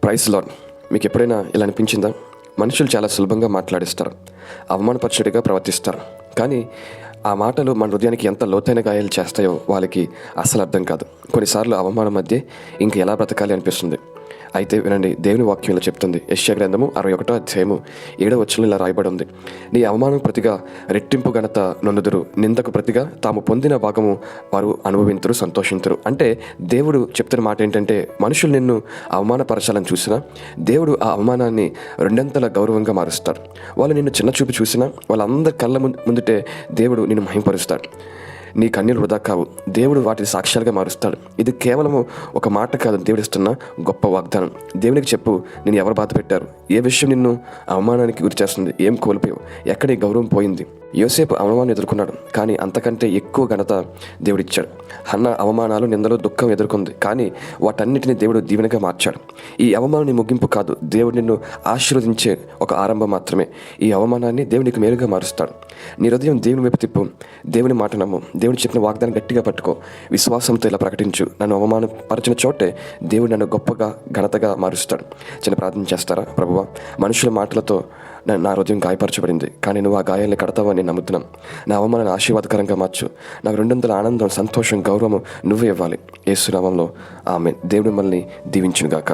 Praise lord. మీకు ఎప్పుడైనా ఇలా అనిపించిందా? మనుషులు చాలా సులభంగా మాట్లాడిస్తారు, అవమానపరచుడిగా ప్రవర్తిస్తారు. కానీ ఆ మాటలు మన హృదయానికి ఎంత లోతైన గాయాలు చేస్తాయో వాళ్ళకి అసలు అర్థం కాదు. కొన్నిసార్లు అవమానం మధ్య ఇంక ఎలా బ్రతకాలి అనిపిస్తుంది. అయితే వినండి, దేవుని వాక్యం ఇలా చెప్తుంది. యెషయా గ్రంథము 61వ అధ్యాయము 7వ వచనంలో ఇలా రాయబడి ఉంది. నీ అవమానం ప్రతిగా రెట్టింపు ఘనత నొందుదురు, నిందకు ప్రతిగా తాము పొందిన భాగము వారు అనుభవింతురు, సంతోషింతురు. అంటే దేవుడు చెప్తున్న మాట ఏంటంటే, మనుషులు నిన్ను అవమానపరచాలని చూసినా దేవుడు ఆ అవమానాన్ని రెండంతల గౌరవంగా మారుస్తాడు. వాళ్ళు నిన్ను చిన్న చూపు చూసినా వాళ్ళందరి కళ్ళ ముందుటే దేవుడు నిన్ను మహింపరుస్తాడు. నీ కన్నీళ్ళు వృధా కావు, దేవుడు వాటిని సాక్ష్యాలుగా మారుస్తాడు. ఇది కేవలము ఒక మాట కాదు, దేవుడు ఇస్తున్న గొప్ప వాగ్దానం. దేవునికి చెప్పు, నేను ఎవరు బాధ పెట్టారు, ఏ విషయం నిన్ను అవమానానికి గురి చేస్తుంది, ఏం కోల్పోయావు, ఎక్కడ నీ గౌరవం పోయింది. యోసేపు అవమానం ఎదుర్కొన్నాడు, కానీ అంతకంటే ఎక్కువ ఘనత దేవుడిచ్చాడు. హన్న అవమానాలు, నిందలు, దుఃఖం ఎదుర్కొంది, కానీ వాటన్నిటిని దేవుడు దీవెనగా మార్చాడు. ఈ అవమానం నీ ముగింపు కాదు, దేవుడు నిన్ను ఆశీర్వదించే ఒక ఆరంభం మాత్రమే. ఈ అవమానాన్ని దేవుడు నీకు మేలుగా మారుస్తాడు. నీ హృదయం దేవుని వైపు తిప్పు, దేవుని మాట నమ్ము, దేవుడు చెప్పిన వాగ్దానం గట్టిగా పట్టుకో, విశ్వాసంతో ఇలా ప్రకటించు. నన్ను అవమానపరిచిన చోటే దేవుడు నన్ను గొప్పగా ఘనతగా మారుస్తాడు. చిన్న ప్రార్థన చేస్తారా? ప్రభువా, మనుషుల మాటలతో నా హృదయం గాయపరచబడింది, కానీ నువ్వు ఆ గాయాన్ని కడతావని నేను నమ్ముతున్నాను. నా అవమానాన్ని ఆశీర్వాదకరంగా మార్చు. నాకు 200 ఆనందం, సంతోషం, గౌరవం నువ్వే ఇవ్వాలి. యేసు నామములో ఆమేన్. దేవుడు మనల్ని దీవించునుగాక.